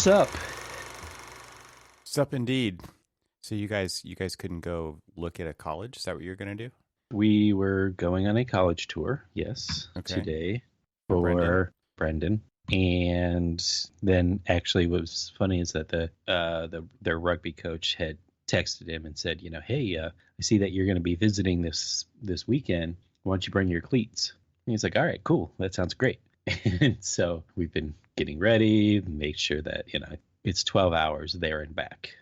Sup? Sup indeed. So you guys couldn't go look at a college? Is that what you're gonna do? We were going on a college tour, yes, Okay. today For Brendan. for Brendan. And then actually what was funny is that their rugby coach had texted him and said, hey, I see that you're going to be visiting this weekend. Why don't you bring your cleats? And he's like, all right, cool. That sounds great. And so we've been getting ready, make sure that, it's 12 hours there and back.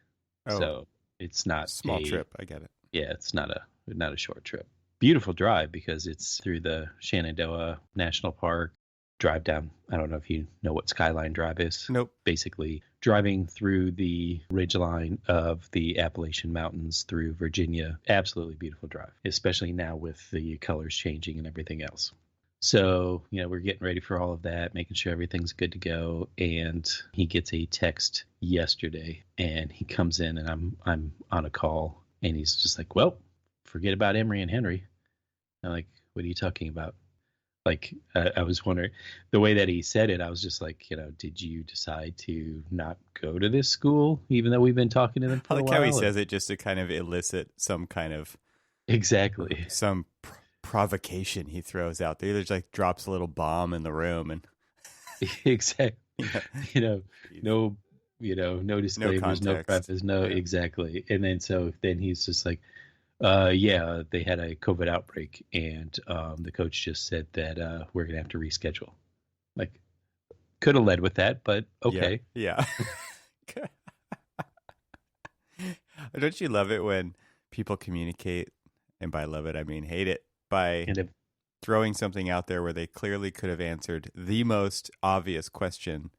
Oh, So it's not small trip. I get it. yeah, it's not a short trip. Beautiful drive because it's through the Shenandoah National Park. Drive down. I don't know if you know what Skyline Drive is. Nope. Basically, driving through the ridgeline of the Appalachian Mountains through Virginia. Absolutely beautiful drive, especially now with the colors changing and everything else. So, we're getting ready for all of that, making sure everything's good to go. And he gets a text yesterday and he comes in and I'm on a call and he's just like, well, forget about Emery and Henry. I'm like, what are you talking about? Like, I was wondering the way that he said it. I was just like, did you decide to not go to this school, even though we've been talking to them I for a like while? how he says it just to kind of elicit some kind of Exactly. some provocation he throws out there. He just like drops a little bomb in the room and Exactly. you know, No, no disclaimers, no context. preface, no, Yeah. exactly. And then he's just like, yeah, they had a COVID outbreak, and the coach just said that we're gonna have to reschedule. Like, could have led with that, but okay. Yeah. Don't you love it when people communicate, and by love it I mean hate it, by And if, throwing something out there where they clearly could have answered the most obvious question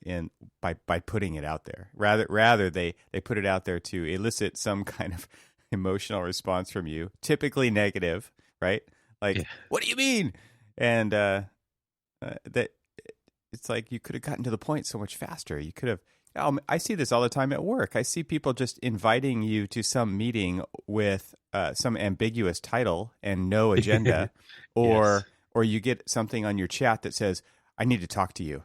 in by putting it out there. Rather they put it out there to elicit some kind of emotional response from you, typically negative, right? Like, yeah, what do you mean? And that it's like you could have gotten to the point so much faster. You could have. I see this all the time at work. I see people just inviting you to some meeting with some ambiguous title and no agenda, yes. or you get something on your chat that says, "I need to talk to you,"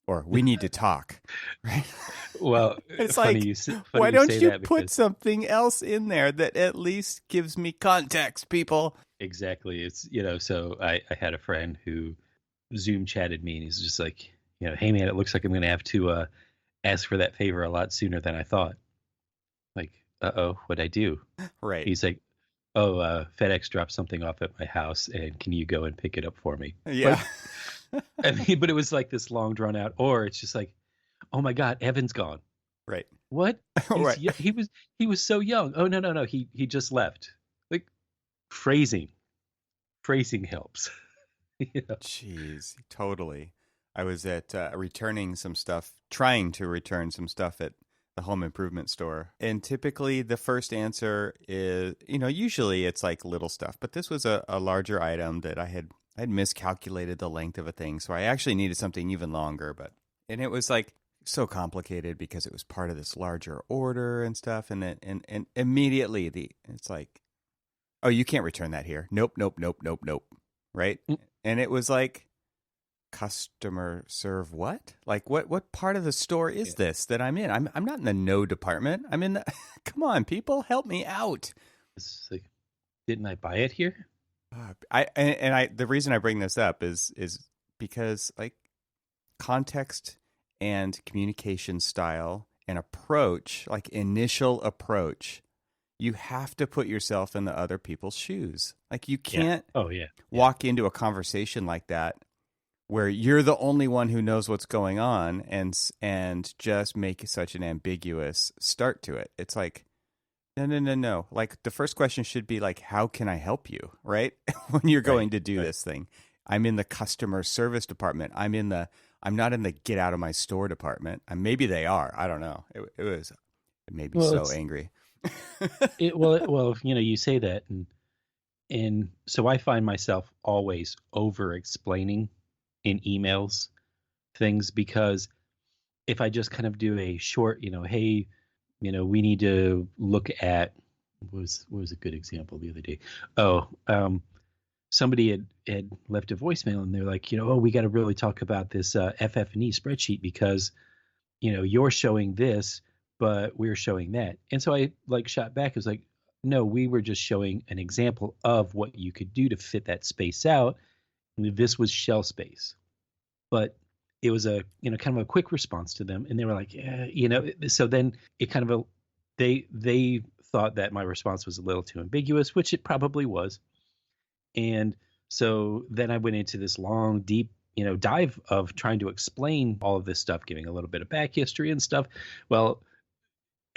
or "We need to talk." Right? Well, It's like, funny why you don't say you that put because something else in there that at least gives me context, people? exactly, it's So I had a friend who Zoom chatted me, and he's just like, hey man, it looks like I'm gonna have to ask for that favor a lot sooner than I thought. Like, uh-oh, what'd I do? Right. He's like, oh, FedEx dropped something off at my house, and can you go and pick it up for me? Yeah. Like, I mean, but it was like this long drawn out, or it's just like, oh my God, Evan's gone. Right. What? Right. He was so young. Oh no, he just left. Like, phrasing, phrasing helps. Jeez, totally. I was at returning some stuff, trying to return some stuff at the home improvement store. And typically the first answer is, usually it's like little stuff, but this was a larger item that I had miscalculated the length of a thing. So I actually needed something even longer, and it was like so complicated because it was part of this larger order and stuff. And then, and immediately it's like, oh, you can't return that here. Nope, nope, nope, nope, nope. Right. And it was like, customer serve what? Like what part of the store is this that I'm in? I'm not in the no department. I'm in the come on, people, help me out. It's like, didn't I buy it here? I the reason I bring this up is because like context and communication style and approach, like initial approach, you have to put yourself in the other people's shoes. Like you can't Oh yeah. walk into a conversation like that where you're the only one who knows what's going on and just make such an ambiguous start to it. It's like, no. Like the first question should be like, how can I help you? Right? When you're going to do this thing. I'm in the customer service department. I'm not in the get out of my store department. And maybe they are. I don't know. It made me so angry. Well, you say that, and so I find myself always over explaining in emails things, because if I just kind of do a short, hey, we need to look at what was a good example the other day. Oh, somebody had left a voicemail and they're like, oh, we got to really talk about this FF&E spreadsheet because you're showing this, but we're showing that. And so I like shot back. It was like, no, we were just showing an example of what you could do to fit that space out. And this was shell space, but it was a, kind of a quick response to them. And they were like, yeah, so then it kind of, they thought that my response was a little too ambiguous, which it probably was. And so then I went into this long, deep, dive of trying to explain all of this stuff, giving a little bit of back history and stuff. Well,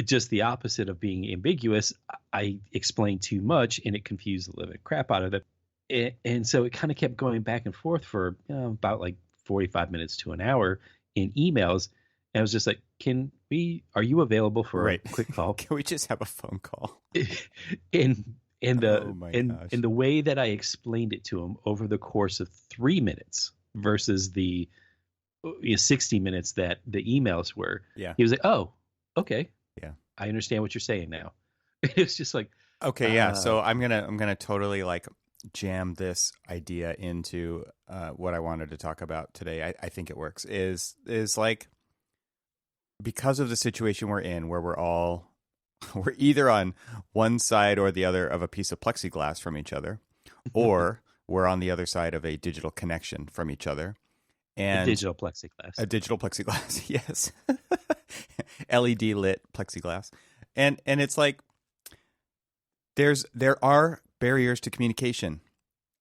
just the opposite of being ambiguous, I explained too much and it confused the living crap out of it. And so it kind of kept going back and forth for about like 45 minutes to an hour in emails. And I was just like, are you available for a quick call? Can we just have a phone call? and Oh my gosh. and the way that I explained it to him over the course of 3 minutes versus the 60 minutes that the emails were, he was like, oh, okay. Yeah. I understand what you're saying now. It's just like, okay. Yeah. So I'm going to totally like jam this idea into what I wanted to talk about today. I think it works is like, because of the situation we're in where we're either on one side or the other of a piece of plexiglass from each other, or we're on the other side of a digital connection from each other. And a digital plexiglass. Yes. LED lit plexiglass. And it's like there are barriers to communication,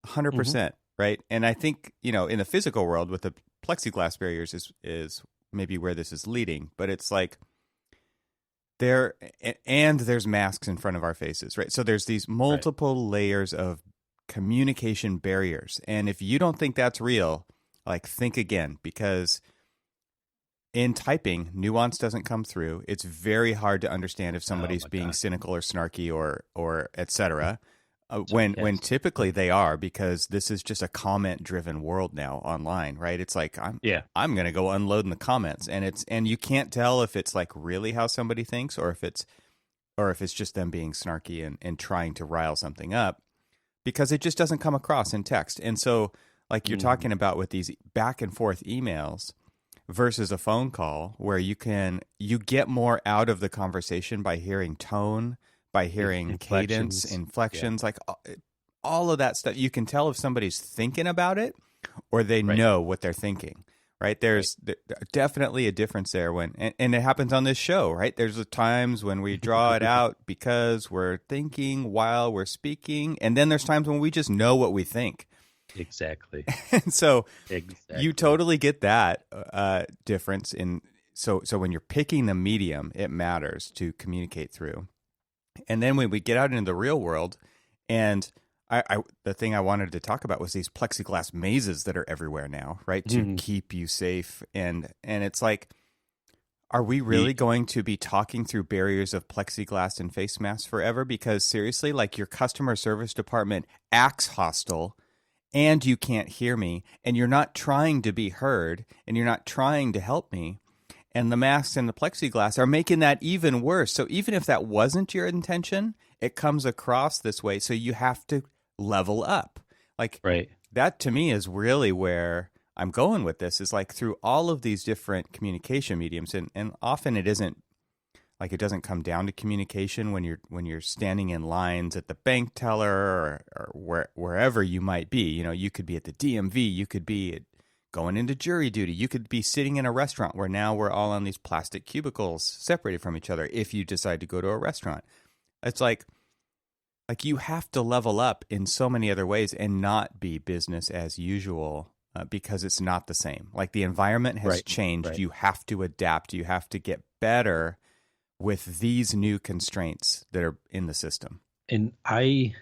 100%, right? And I think, in the physical world with the plexiglass barriers is maybe where this is leading, but it's like there's masks in front of our faces, right? So there's these multiple layers of communication barriers. And if you don't think that's real, like think again, because in typing, nuance doesn't come through. It's very hard to understand if somebody's being cynical or snarky or et cetera. When typically they are, because this is just a comment driven world now online, right? It's like I'm going to go unload in the comments, and you can't tell if it's like really how somebody thinks or if it's just them being snarky and trying to rile something up, because it just doesn't come across in text. And so like you're talking about with these back and forth emails versus a phone call where you get more out of the conversation by hearing tone, by hearing cadence, inflections, like all of that stuff. You can tell if somebody's thinking about it or they know what they're thinking, right? There's definitely a difference there and it happens on this show, right? There's the times when we draw it out because we're thinking while we're speaking. And then there's times when we just know what we think. Exactly. And so you totally get that difference so when you're picking the medium, it matters to communicate through. And then when we get out into the real world, and the thing I wanted to talk about was these plexiglass mazes that are everywhere now, right? To keep you safe. And it's like, are we really going to be talking through barriers of plexiglass and face masks forever? Because seriously, like your customer service department acts hostile and you can't hear me and you're not trying to be heard and you're not trying to help me. And the masks and the plexiglass are making that even worse. So even if that wasn't your intention, it comes across this way. So you have to level up. Like that to me is really where I'm going with this, is like through all of these different communication mediums. And often it isn't like, it doesn't come down to communication when you're standing in lines at the bank teller or wherever you might be. You could be at the DMV, you could be going into jury duty. You could be sitting in a restaurant where now we're all on these plastic cubicles separated from each other if you decide to go to a restaurant. It's like you have to level up in so many other ways and not be business as usual because it's not the same. Like the environment has changed. You have to adapt. You have to get better with these new constraints that are in the system. And I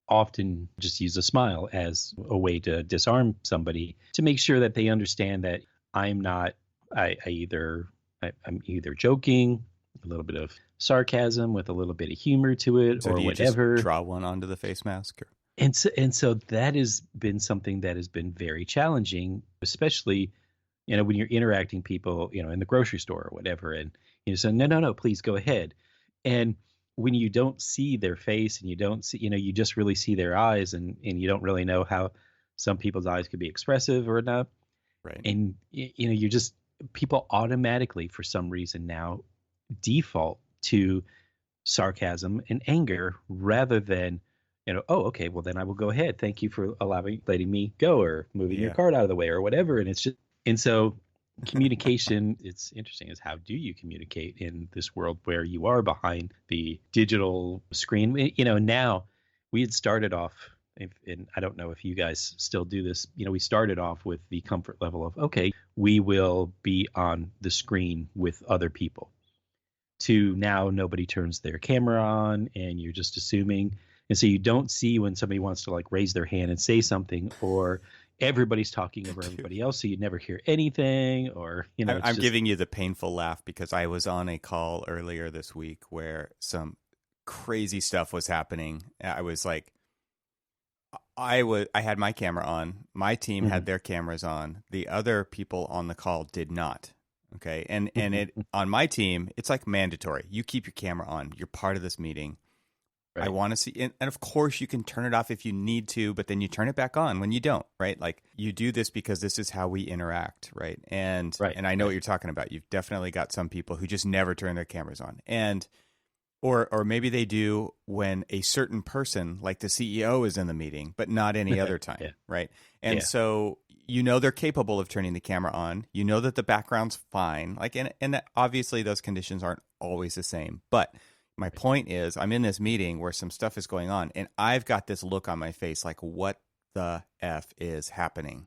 often just use a smile as a way to disarm somebody, to make sure that they understand that I'm either joking, a little bit of sarcasm with a little bit of humor to it, so or do you whatever. Just draw one onto the face mask. And so that has been something that has been very challenging, especially when you're interacting people in the grocery store or whatever, and say no, please go ahead. And when you don't see their face and you don't see, you just really see their eyes, and you don't really know how some people's eyes could be expressive or not. Right. And, you're just, people automatically, for some reason now, default to sarcasm and anger rather than, oh, okay, well then I will go ahead. Thank you for letting me go, or moving your Yeah. card out of the way, or whatever. And it's just, and so communication, it's interesting, is how do you communicate in this world where you are behind the digital screen? Now we had started off, and I don't know if you guys still do this, we started off with the comfort level of, okay, we will be on the screen with other people, to now nobody turns their camera on and you're just assuming. And so you don't see when somebody wants to like raise their hand and say something, or everybody's talking over Dude. everybody else, so you never hear anything, or it's I'm just, giving you the painful laugh because I was on a call earlier this week where some crazy stuff was happening. I was like, I had my camera on. My team had their cameras on. The other people on the call did not. Okay. And it on my team, it's like mandatory. You keep your camera on. You're part of this meeting. right. I want to see, and of course you can turn it off if you need to, but then you turn it back on when you don't, right? Like you do this because this is how we interact, right? And Right, and I know right. what you're talking about. You've definitely got some people who just never turn their cameras on, and or maybe they do when a certain person, like the CEO, is in the meeting, but not any other time, Yeah. right? And Yeah. so they're capable of turning the camera on. You know that the background's fine, like and that obviously those conditions aren't always the same, but my point is, I'm in this meeting where some stuff is going on, and I've got this look on my face like, what the F is happening?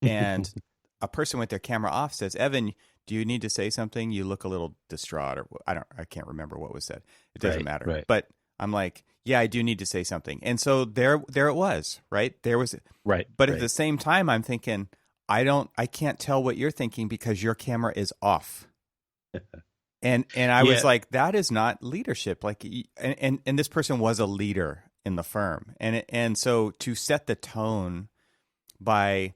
And a person with their camera off says, Evan, do you need to say something? You look a little distraught, or I can't remember what was said. It doesn't Right, matter. right. But I'm like, yeah, I do need to say something. And so there it was, right? There was, Right. but right. at the same time, I'm thinking, I can't tell what you're thinking because your camera is off. And I was Yeah. like, that is not leadership. Like, and this person was a leader in the firm, and so to set the tone by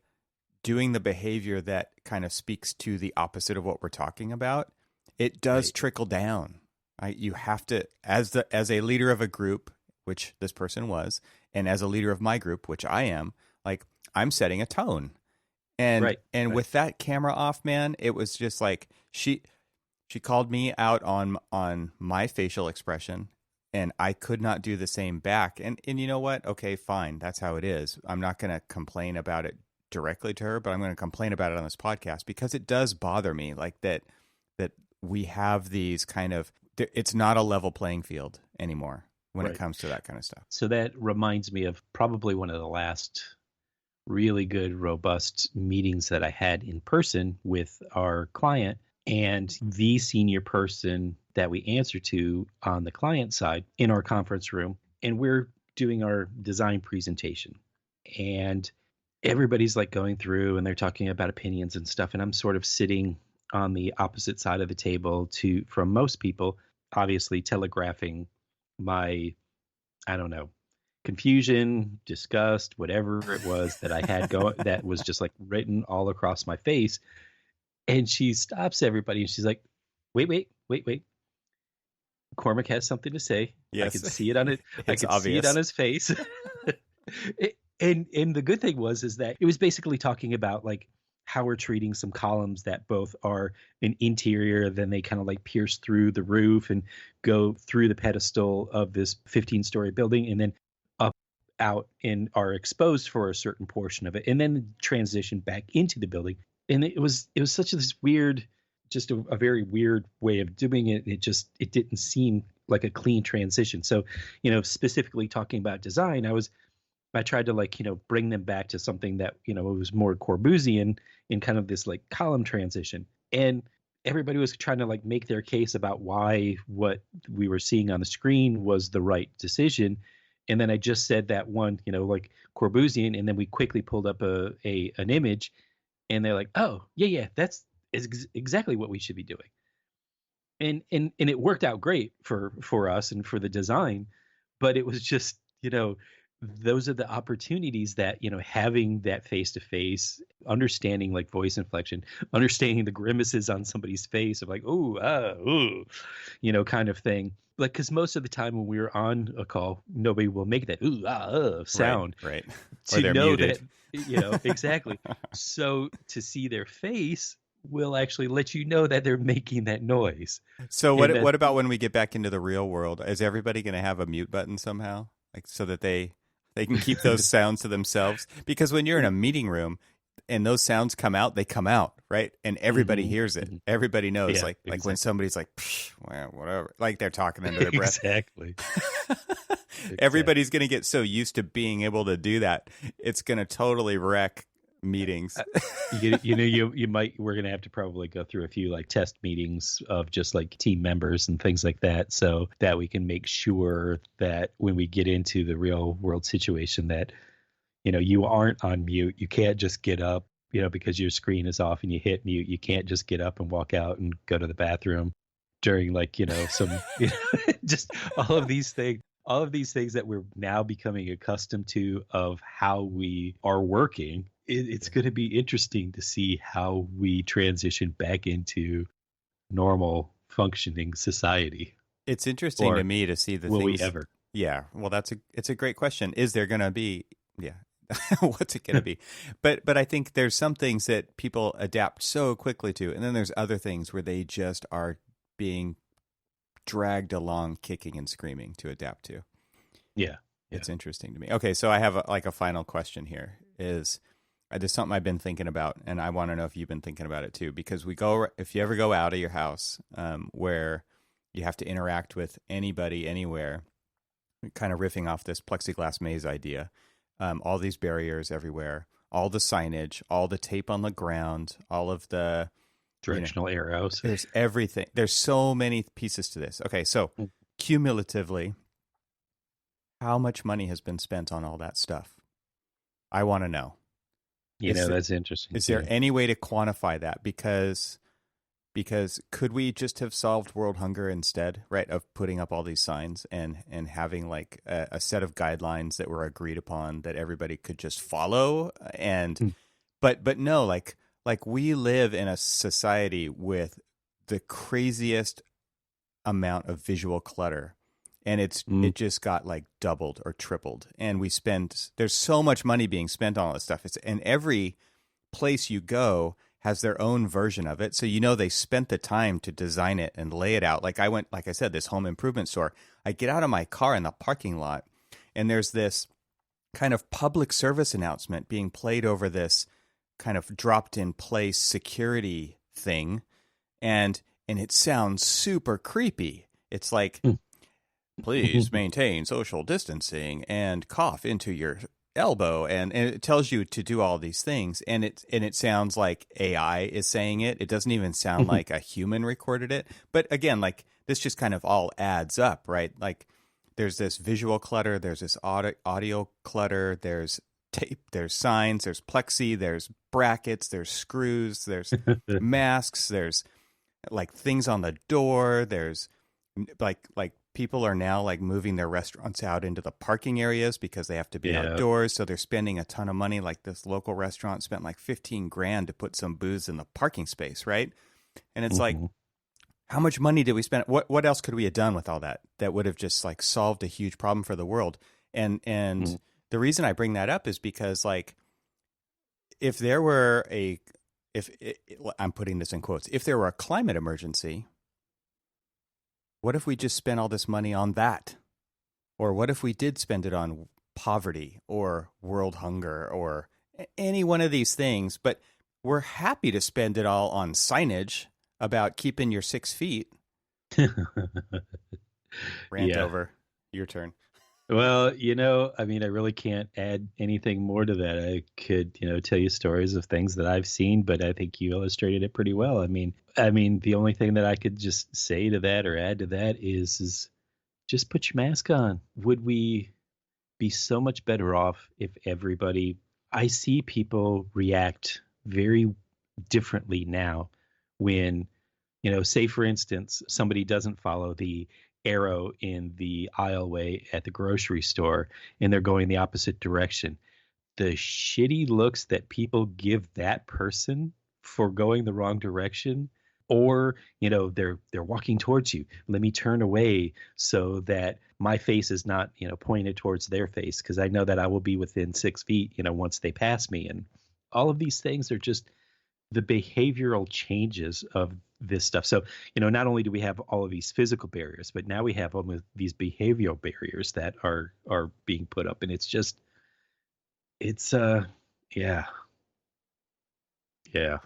doing the behavior that kind of speaks to the opposite of what we're talking about, it does Right. trickle down. You have to, as a leader of a group, which this person was, and as a leader of my group, which I am, like I'm setting a tone, and Right, right. with that camera off, man, it was just like she called me out on my facial expression, and I could not do the same back. And you know what? Okay, fine. That's how it is. I'm not going to complain about it directly to her, but I'm going to complain about it on this podcast because it does bother me, like that we have these kind of, it's not a level playing field anymore when Right. it comes to that kind of stuff. So that reminds me of probably one of the last really good, robust meetings that I had in person with our client, and the senior person that we answer to on the client side in our conference room. And we're doing our design presentation. And everybody's like going through and they're talking about opinions and stuff. And I'm sort of sitting on the opposite side of the table from most people, obviously telegraphing my, I don't know, confusion, disgust, whatever it was that I had going, that was just like written all across my face. And she stops everybody and she's like, wait. Cormac has something to say. Yes. I could see it on it. I It's could see it obvious. on his face. And the good thing is that it was basically talking about like how we're treating some columns that both are an interior, then they kind of like pierce through the roof and go through the pedestal of this 15-story building, and then up out and are exposed for a certain portion of it, and then transition back into the building. And it was such this weird, just a very weird way of doing it. It didn't seem like a clean transition. So, specifically talking about design, I tried to like, bring them back to something that, it was more Corbusian in kind of this like column transition. And everybody was trying to like make their case about why what we were seeing on the screen was the right decision. And then I just said that one, like Corbusian, and then we quickly pulled up an image, and they're like, oh yeah, that's exactly what we should be doing. And it worked out great for us and for the design, but it was just, those are the opportunities that, having that face to face, understanding like voice inflection, understanding the grimaces on somebody's face of like, ooh, kind of thing. Like, because most of the time when we're on a call, nobody will make that sound, right. to Or they're know muted. that, exactly. So to see their face will actually let you know that they're making that noise. So And what that's about when we get back into the real world? Is everybody going to have a mute button somehow, like so that they can keep those sounds to themselves? Because when you're in a meeting room and those sounds come out, they come out, right? And everybody Mhm, hears it. mhm. Everybody knows, Yeah, like when exactly. somebody's like, "Psh, well, whatever," like they're talking under their breath. Exactly. Everybody's Exactly. going to get so used to being able to do that, it's going to totally wreck meetings. You might we're gonna have to probably go through a few like test meetings of just like team members and things like that, so that we can make sure that when we get into the real world situation that you aren't on mute. You can't just get up, because your screen is off and you hit mute. You can't just get up and walk out and go to the bathroom during like some just all of these things that we're now becoming accustomed to of how we are working. It's going to be interesting to see how we transition back into normal functioning society, It's interesting to or me to see the will we things. ever? Yeah, well, it's a great question. Is there going to be? Yeah, what's it going to be? But I think there's some things that people adapt so quickly to, and then there's other things where they just are being dragged along, kicking and screaming to adapt to. Yeah, yeah. It's interesting to me. Okay, so I have a final question here. Is there's something I've been thinking about, and I want to know if you've been thinking about it too. Because if you ever go out of your house, where you have to interact with anybody anywhere, kind of riffing off this plexiglass maze idea, all these barriers everywhere, all the signage, all the tape on the ground, all of the, Directional arrows. there's everything. There's so many pieces to this. Okay, so cumulatively, how much money has been spent on all that stuff? I want to know. That's interesting Is there too. any way to quantify that? Because could we just have solved world hunger instead, right, of putting up all these signs and having like a set of guidelines that were agreed upon that everybody could just follow? And Hmm. but no, like we live in a society with the craziest amount of visual clutter, and Mm. it just got like doubled or tripled, and there's so much money being spent on all this stuff. It's and every place you go has their own version of it. So they spent the time to design it and lay it out. Like like I said, this home improvement store. I get out of my car in the parking lot and there's this kind of public service announcement being played over this kind of dropped in place security thing. And it sounds super creepy. It's like, Hmm. please maintain social distancing and cough into your elbow, and it tells you to do all these things, and it sounds like AI is saying it. It doesn't even sound like a human recorded it. But again, like this just kind of all adds up, right? Like there's this visual clutter, there's this audio clutter, there's tape, there's signs, there's plexi, there's brackets, there's screws, there's masks, there's like things on the door, there's like people are now like moving their restaurants out into the parking areas because they have to be Yeah. outdoors, so they're spending a ton of money. Like this local restaurant spent like 15 grand to put some booze in the parking space, right? And it's like, Mhm. how much money did we spend? What else could we have done with all that would have just like solved a huge problem for the world? And Mm. the reason I bring that up is because like if there were a if I'm putting this in quotes, if there were a climate emergency, what if we just spent all this money on that? Or what if we did spend it on poverty or world hunger or any one of these things? But we're happy to spend it all on signage about keeping your 6 feet. Rant Yeah. over. Your turn. Well, I mean, I really can't add anything more to that. I could, tell you stories of things that I've seen, but I think you illustrated it pretty well. I mean, the only thing that I could just say to that or add to that is just put your mask on. Would we be so much better off if everybody, I see people react very differently now when, say for instance, somebody doesn't follow the arrow in the aisleway at the grocery store and they're going the opposite direction. The shitty looks that people give that person for going the wrong direction, or they're walking towards you, let me turn away so that my face is not pointed towards their face because I know that I will be within 6 feet once they pass me. And all of these things are just the behavioral changes of this stuff. So, not only do we have all of these physical barriers, but now we have all of these behavioral barriers that are being put up, and it's yeah, yeah.